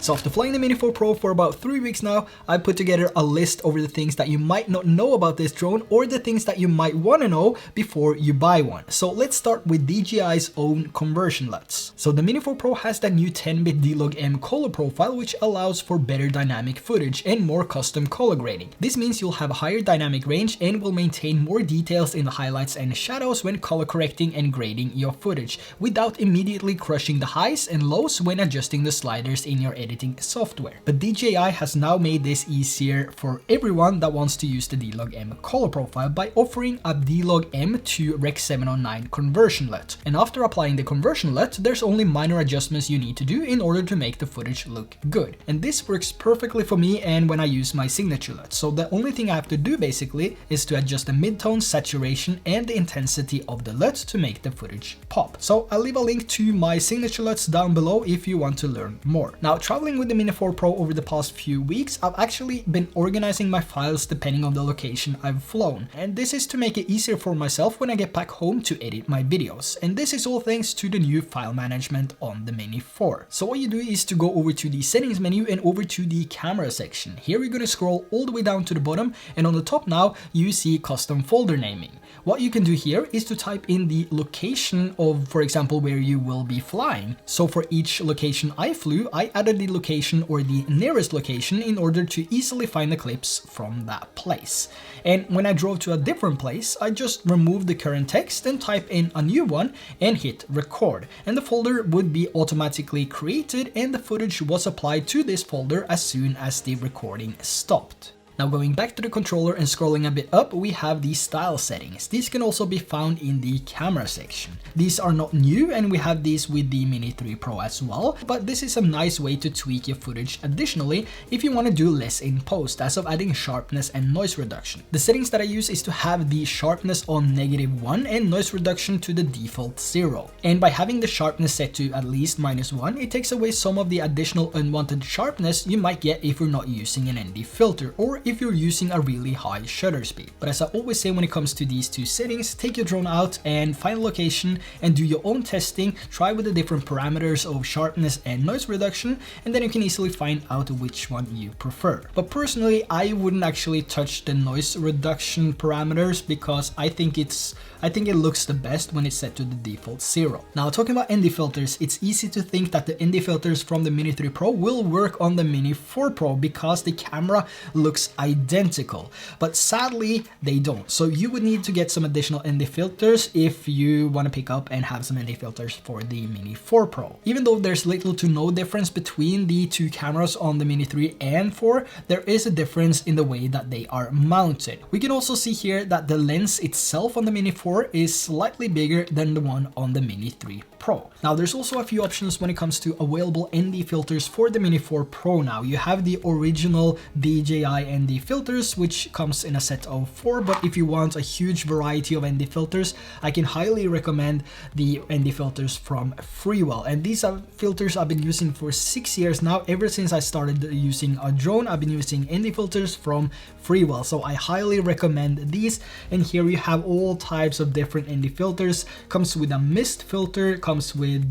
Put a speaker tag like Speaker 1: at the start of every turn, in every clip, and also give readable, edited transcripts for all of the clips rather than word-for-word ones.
Speaker 1: So after flying the Mini 4 Pro for about 3 weeks now, I put together a list over the things that you might not know about this drone or the things that you might want to know before you buy one. So let's start with DJI's own conversion LUTs. So the Mini 4 Pro has that new 10-bit D-Log-M color profile, which allows for better dynamic footage and more custom color grading. This means you'll have a higher dynamic range and will maintain more details in the highlights and shadows when color correcting and grading your footage, without immediately crushing the highs and lows when adjusting the sliders in your editing software. But DJI has now made this easier for everyone that wants to use the D-Log-M color profile by offering a D-Log-M to Rec. 709 conversion LUT. And after applying the conversion LUT, there's only minor adjustments you need to do in order to make the footage look good. And this works perfectly for me and when I use my signature LUT. So the only thing I have to do basically is to adjust the midtone, saturation, and the intensity of the LUT to make the footage pop. So I'll leave a link to my signature LUTs down below if you want to learn more. Now, traveling with the Mini 4 Pro over the past few weeks, I've actually been organizing my files depending on the location I've flown. And this is to make it easier for myself when I get back home to edit my videos. And this is all thanks to the new file management on the Mini 4. So what you do is to go over to the settings menu and over to the camera section. Here you're going to scroll all the way down to the bottom, and on the top now you see custom folder naming. What you can do here is to type in the location of, for example, where you will be flying. So for each location I flew, I added the location or the nearest location in order to easily find the clips from that place. And when I drove to a different place, I just removed the current text and type in a new one and hit record. And the folder would be automatically created and the footage was applied to this folder as soon as the recording stopped. Now going back to the controller and scrolling a bit up, we have the style settings. These can also be found in the camera section. These are not new and we have these with the Mini 3 Pro as well, but this is a nice way to tweak your footage additionally if you want to do less in post, as of adding sharpness and noise reduction. The settings that I use is to have the sharpness on -1 and noise reduction to the default 0. And by having the sharpness set to at least -1, it takes away some of the additional unwanted sharpness you might get if you're not using an ND filter or if you're using a really high shutter speed. But as I always say when it comes to these two settings, take your drone out and find a location and do your own testing, try with the different parameters of sharpness and noise reduction, and then you can easily find out which one you prefer. But personally, I wouldn't actually touch the noise reduction parameters because I think it looks the best when it's set to the default 0. Now talking about ND filters, it's easy to think that the ND filters from the Mini 3 Pro will work on the Mini 4 Pro because the camera looks identical, but sadly they don't. So you would need to get some additional ND filters if you want to pick up and have some ND filters for the Mini 4 Pro. Even though there's little to no difference between the two cameras on the Mini 3 and 4, there is a difference in the way that they are mounted. We can also see here that the lens itself on the Mini 4 is slightly bigger than the one on the Mini 3 Pro. Now there's also a few options when it comes to available ND filters for the Mini 4 Pro now. You have the original DJI ND filters, which comes in a set of 4, but if you want a huge variety of ND filters, I can highly recommend the ND filters from Freewell. And these are filters I've been using for 6 years now. Ever since I started using a drone, I've been using ND filters from Freewell. So I highly recommend these. And here you have all types of different ND filters. Comes with a mist filter, comes with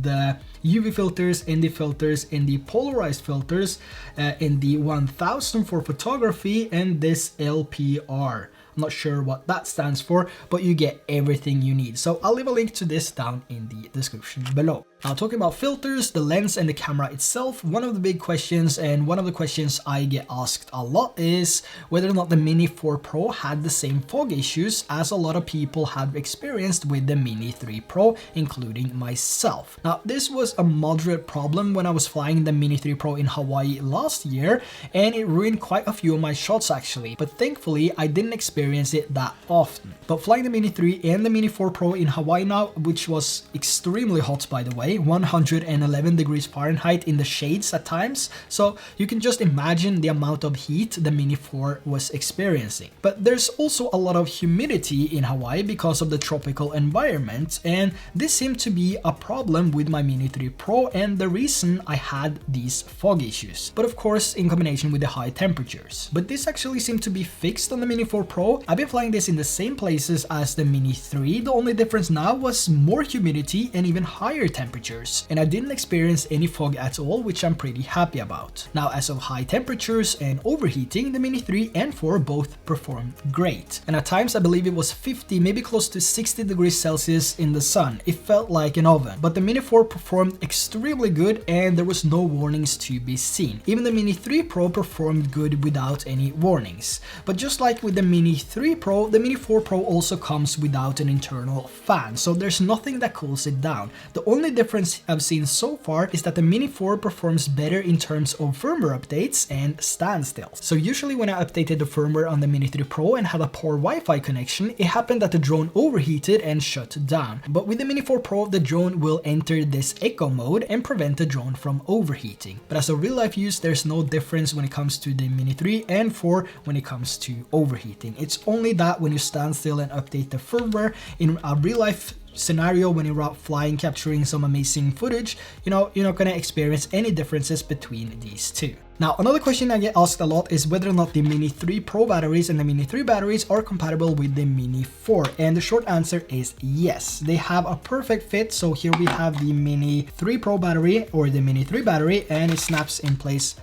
Speaker 1: UV filters, ND filters, ND polarized filters, ND 1000 for photography, and this LPR. I'm not sure what that stands for, but you get everything you need. So I'll leave a link to this down in the description below. Now talking about filters, the lens and the camera itself, one of the big questions and one of the questions I get asked a lot is whether or not the Mini 4 Pro had the same fog issues as a lot of people have experienced with the Mini 3 Pro, including myself. Now this was a moderate problem when I was flying the Mini 3 Pro in Hawaii last year, and it ruined quite a few of my shots actually, but thankfully I didn't experience it that often. But flying the Mini 3 and the Mini 4 Pro in Hawaii now, which was extremely hot by the way, 111 degrees Fahrenheit in the shades at times, so you can just imagine the amount of heat the Mini 4 was experiencing. But there's also a lot of humidity in Hawaii because of the tropical environment, and this seemed to be a problem with my Mini 3 Pro and the reason I had these fog issues, but of course in combination with the high temperatures. But this actually seemed to be fixed on the Mini 4 Pro, Pro, I've been flying this in the same places as the Mini 3. The only difference now was more humidity and even higher temperatures, and I didn't experience any fog at all, which I'm pretty happy about. Now, as of high temperatures and overheating, the Mini 3 and 4 both performed great, and at times I believe it was 50, maybe close to 60 degrees Celsius in the sun. It felt like an oven, but the Mini 4 performed extremely good and there was no warnings to be seen. Even the Mini 3 Pro performed good without any warnings. But just like with the Mini 3 Pro, the Mini 4 Pro also comes without an internal fan, so there's nothing that cools it down. The only difference I've seen so far is that the Mini 4 performs better in terms of firmware updates and standstills. So usually when I updated the firmware on the Mini 3 Pro and had a poor Wi-Fi connection, it happened that the drone overheated and shut down. But with the Mini 4 Pro, the drone will enter this eco mode and prevent the drone from overheating. But as a real life use, there's no difference when it comes to the Mini 3 and 4 when it comes to overheating. It's only that when you stand still and update the firmware in a real life scenario, when you're out flying, capturing some amazing footage, you're not going to experience any differences between these two. Now, another question I get asked a lot is whether or not the Mini 3 Pro batteries and the Mini 3 batteries are compatible with the Mini 4, and the short answer is yes. They have a perfect fit. So here we have the Mini 3 Pro battery, or the Mini 3 battery, and it snaps in place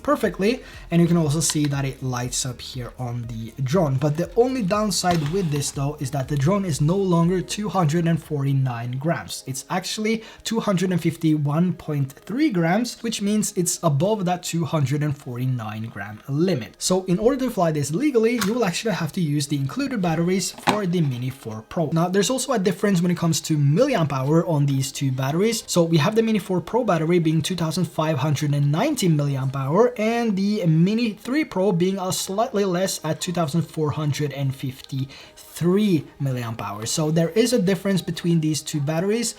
Speaker 1: perfectly, and you can also see that it lights up here on the drone. But the only downside with this though is that the drone is no longer 249 grams. It's actually 251.3 grams, which means it's above that 249 gram limit. So in order to fly this legally, you will actually have to use the included batteries for the Mini 4 Pro. Now, there's also a difference when it comes to milliamp hour on these two batteries. So we have the Mini 4 Pro battery being 2590 milliamp hour, and the Mini 3 Pro being a slightly less at 2453 milliamp hours. So there is a difference between these two batteries.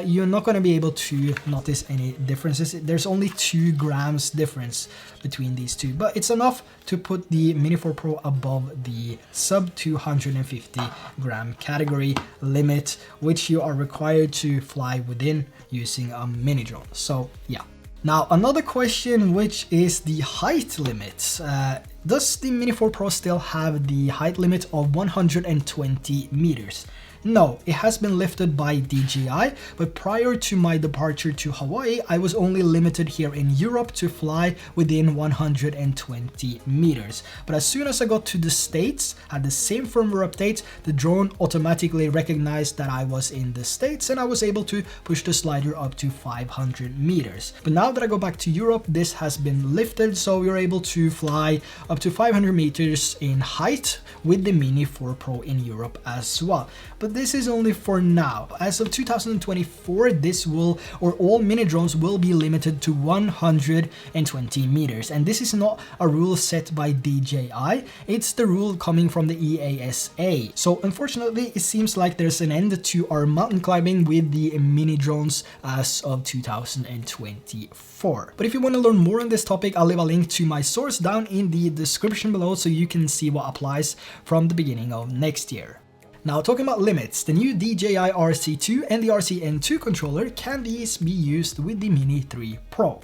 Speaker 1: You're not going to be able to notice any differences. There's only 2 grams difference between these two, but it's enough to put the Mini 4 Pro above the sub 250 gram category limit, which you are required to fly within using a mini drone. So yeah. Now, another question, which is the height limit. Does the Mini 4 Pro still have the height limit of 120 meters? No, it has been lifted by DJI, but prior to my departure to Hawaii, I was only limited here in Europe to fly within 120 meters. But as soon as I got to the States, had the same firmware update, the drone automatically recognized that I was in the States, and I was able to push the slider up to 500 meters. But now that I go back to Europe, this has been lifted, so we're able to fly up to 500 meters in height with the Mini 4 Pro in Europe as well. But this is only for now. As of 2024, all mini drones will be limited to 120 meters. And this is not a rule set by DJI, it's the rule coming from the EASA. So unfortunately, it seems like there's an end to our mountain climbing with the mini drones as of 2024. But if you want to learn more on this topic, I'll leave a link to my source down in the description below so you can see what applies from the beginning of next year. Now, talking about limits, the new DJI RC2 and the RCN2 controller, can these be used with the Mini 3 Pro?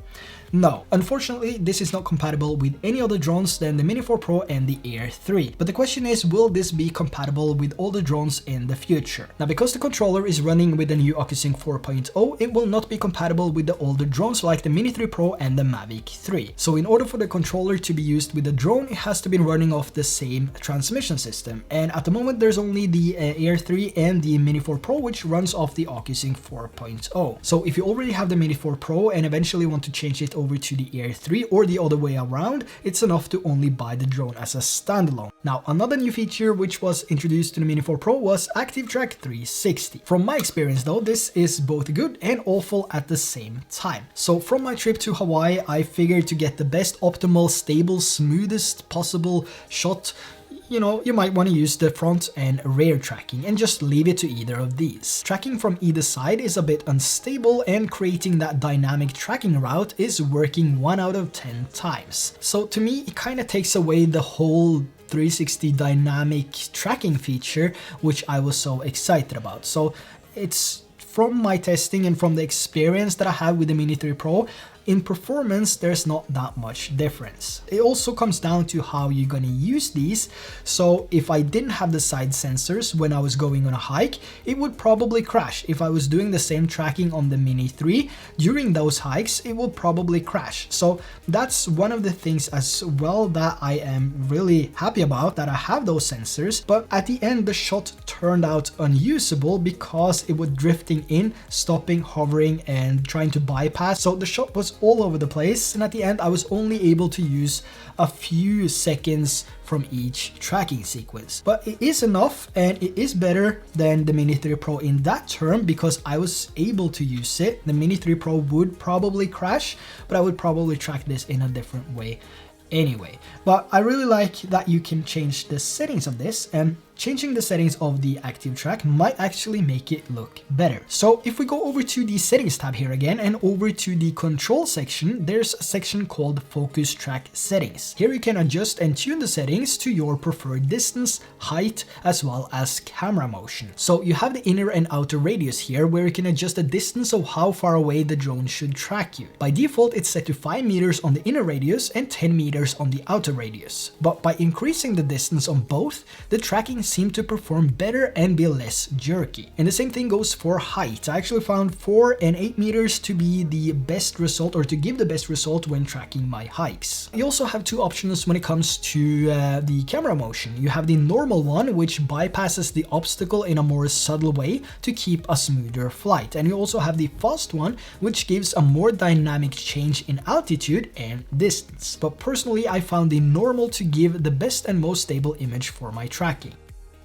Speaker 1: No, unfortunately, this is not compatible with any other drones than the Mini 4 Pro and the Air 3. But the question is, will this be compatible with all the drones in the future? Now, because the controller is running with the new OcuSync 4.0, it will not be compatible with the older drones like the Mini 3 Pro and the Mavic 3. So in order for the controller to be used with the drone, it has to be running off the same transmission system. And at the moment, there's only the Air 3 and the Mini 4 Pro, which runs off the OcuSync 4.0. So if you already have the Mini 4 Pro and eventually want to change it over to the Air 3 or the other way around, it's enough to only buy the drone as a standalone. Now, another new feature which was introduced to the Mini 4 Pro was Active Track 360. From my experience though, this is both good and awful at the same time. So from my trip to Hawaii, I figured to get the best optimal, stable, smoothest possible shot, you might want to use the front and rear tracking and just leave it to either of these. Tracking from either side is a bit unstable, and creating that dynamic tracking route is working 1 out of 10 times. So to me, it kind of takes away the whole 360 dynamic tracking feature, which I was so excited about. So it's from my testing and from the experience that I have with the Mini 3 Pro, in performance, there's not that much difference. It also comes down to how you're gonna use these. So if I didn't have the side sensors when I was going on a hike, it would probably crash. If I was doing the same tracking on the Mini 3 during those hikes, it will probably crash. So that's one of the things as well that I am really happy about, that I have those sensors. But at the end, the shot turned out unusable because it was drifting in, stopping, hovering, and trying to bypass. So the shot was all over the place, and at the end I was only able to use a few seconds from each tracking sequence. But it is enough, and it is better than the Mini 3 Pro in that term because I was able to use it. The Mini 3 Pro would probably crash, but I would probably track this in a different way anyway. But I really like that you can change the settings of this, and changing the settings of the active track might actually make it look better. So if we go over to the settings tab here again and over to the control section, there's a section called focus track settings. Here you can adjust and tune the settings to your preferred distance, height, as well as camera motion. So you have the inner and outer radius here, where you can adjust the distance of how far away the drone should track you. By default, it's set to 5 meters on the inner radius and 10 meters on the outer radius. But by increasing the distance on both, the tracking seem to perform better and be less jerky. And the same thing goes for height. I actually found 4 and 8 meters to be the best result, or to give the best result when tracking my hikes. You also have two options when it comes to the camera motion. You have the normal one, which bypasses the obstacle in a more subtle way to keep a smoother flight. And you also have the fast one, which gives a more dynamic change in altitude and distance. But personally, I found the normal to give the best and most stable image for my tracking.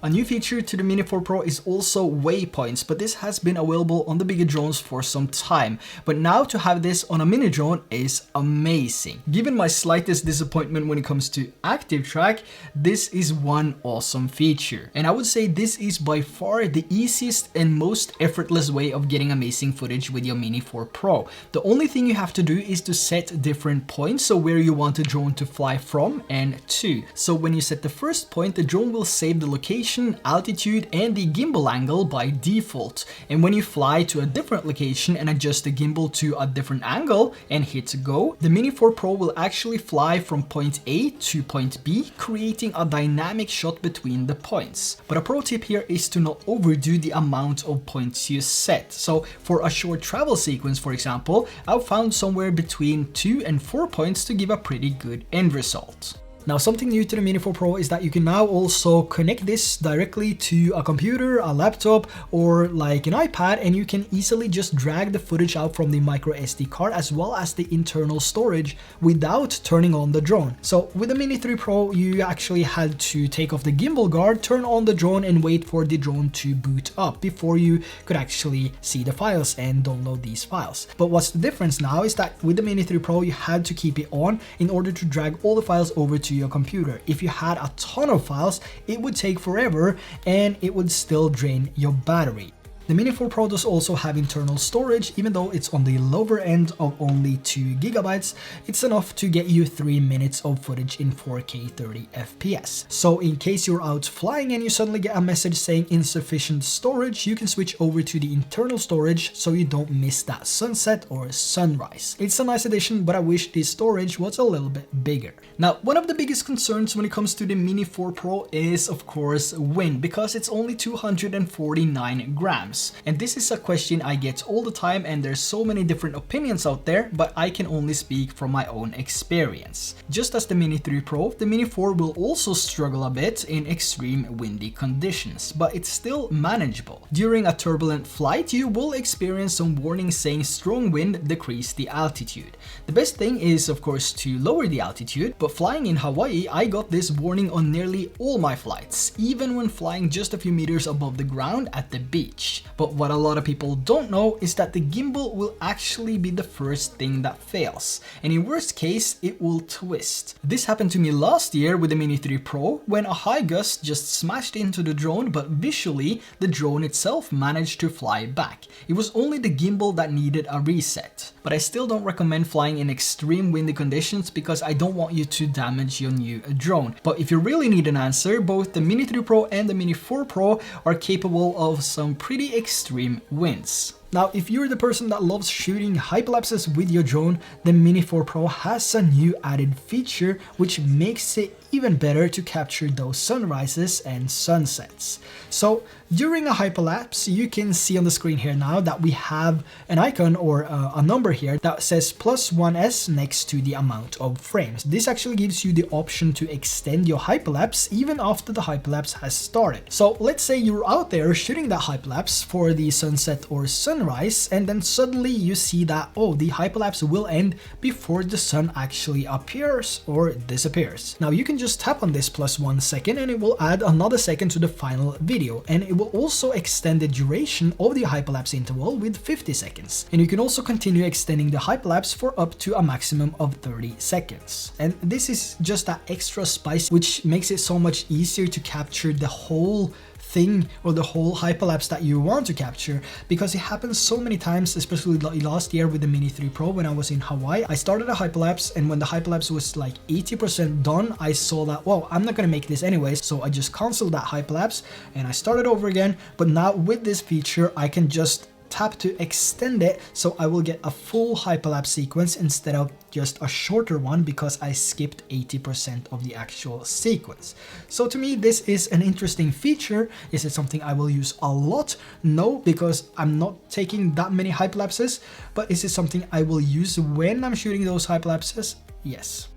Speaker 1: A new feature to the Mini 4 Pro is also waypoints, but this has been available on the bigger drones for some time. But now to have this on a mini drone is amazing. Given my slightest disappointment when it comes to active track, this is one awesome feature. And I would say this is by far the easiest and most effortless way of getting amazing footage with your Mini 4 Pro. The only thing you have to do is to set different points, so where you want the drone to fly from and to. So when you set the first point, the drone will save the location, altitude, and the gimbal angle by default. And when you fly to a different location and adjust the gimbal to a different angle and hit go, the Mini 4 Pro will actually fly from point A to point B, creating a dynamic shot between the points. But a pro tip here is to not overdo the amount of points you set. So for a short travel sequence, for example, I've found somewhere between 2 and 4 points to give a pretty good end result. Now, something new to the Mini 4 Pro is that you can now also connect this directly to a computer, a laptop, or like an iPad, and you can easily just drag the footage out from the micro SD card as well as the internal storage without turning on the drone. So with the Mini 3 Pro, you actually had to take off the gimbal guard, turn on the drone, and wait for the drone to boot up before you could actually see the files and download these files. But what's the difference now is that with the Mini 3 Pro, you had to keep it on in order to drag all the files over to your computer. If you had a ton of files, it would take forever and it would still drain your battery. The Mini 4 Pro does also have internal storage. Even though it's on the lower end of only 2 GB, it's enough to get you 3 minutes of footage in 4K 30 FPS. So in case you're out flying and you suddenly get a message saying insufficient storage, you can switch over to the internal storage so you don't miss that sunset or sunrise. It's a nice addition, but I wish this storage was a little bit bigger. Now, one of the biggest concerns when it comes to the Mini 4 Pro is, of course, wind, because it's only 249 grams. And this is a question I get all the time, and there's so many different opinions out there, but I can only speak from my own experience. Just as the Mini 3 Pro, the Mini 4 will also struggle a bit in extreme windy conditions, but it's still manageable. During a turbulent flight, you will experience some warnings saying strong wind, decrease the altitude. The best thing is, of course, to lower the altitude, but flying in Hawaii, I got this warning on nearly all my flights, even when flying just a few meters above the ground at the beach. But what a lot of people don't know is that the gimbal will actually be the first thing that fails, and in worst case, it will twist. This happened to me last year with the Mini 3 Pro when a high gust just smashed into the drone, but visually, the drone itself managed to fly back. It was only the gimbal that needed a reset. But I still don't recommend flying in extreme windy conditions because I don't want you to damage your new drone. But if you really need an answer, both the Mini 3 Pro and the Mini 4 Pro are capable of some pretty extreme winds. Now, if you're the person that loves shooting hyperlapses with your drone, the Mini 4 Pro has a new added feature which makes it even better to capture those sunrises and sunsets. So during a hyperlapse, you can see on the screen here now that we have an icon or a number here that says +1s next to the amount of frames. This actually gives you the option to extend your hyperlapse even after the hyperlapse has started. So let's say you're out there shooting that hyperlapse for the sunset or sunrise, and then suddenly you see that, oh, the hyperlapse will end before the sun actually appears or disappears. Now you can just tap on this +1 second and it will add another second to the final video, and it will also extend the duration of the hyperlapse interval with 50 seconds. And you can also continue extending the hyperlapse for up to a maximum of 30 seconds. And this is just that extra spice which makes it so much easier to capture the whole thing or the whole hyperlapse that you want to capture, because it happens so many times, especially last year with the Mini 3 Pro when I was in Hawaii. I started a hyperlapse, and when the hyperlapse was like 80% done, I saw that, well, I'm not gonna make this anyways, so I just canceled that hyperlapse and I started over again. But now with this feature, I can just tap to extend it, so I will get a full hyperlapse sequence instead of just a shorter one because I skipped 80% of the actual sequence. So to me, this is an interesting feature. Is it something I will use a lot? No, because I'm not taking that many hyperlapses. But is it something I will use when I'm shooting those hyperlapses? Yes.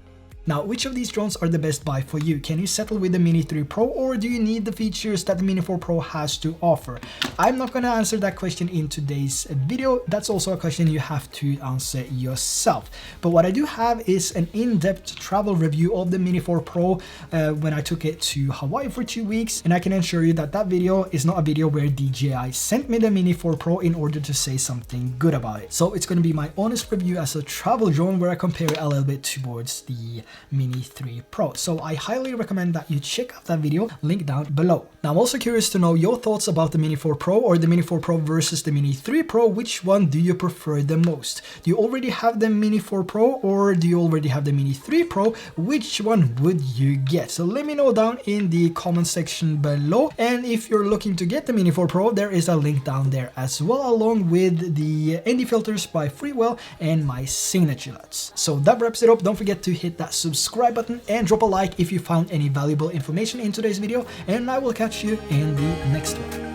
Speaker 1: Now, which of these drones are the best buy for you? Can you settle with the Mini 3 Pro, or do you need the features that the Mini 4 Pro has to offer? I'm not gonna answer that question in today's video. That's also a question you have to answer yourself. But what I do have is an in-depth travel review of the Mini 4 Pro when I took it to Hawaii for 2 weeks. And I can assure you that that video is not a video where DJI sent me the Mini 4 Pro in order to say something good about it. So it's gonna be my honest review as a travel drone where I compare it a little bit towards the Mini 3 Pro. So I highly recommend that you check out that video, link down below. Now I'm also curious to know your thoughts about the Mini 4 Pro or the Mini 4 Pro versus the Mini 3 Pro. Which one do you prefer the most? Do you already have the Mini 4 Pro, or do you already have the Mini 3 Pro? Which one would you get? So let me know down in the comment section below. And if you're looking to get the Mini 4 Pro, there is a link down there as well, along with the ND filters by Freewell and My Signature LUTs. So that wraps it up. Don't forget to hit that subscribe button and drop a like if you found any valuable information in today's video, and I will catch you in the next one.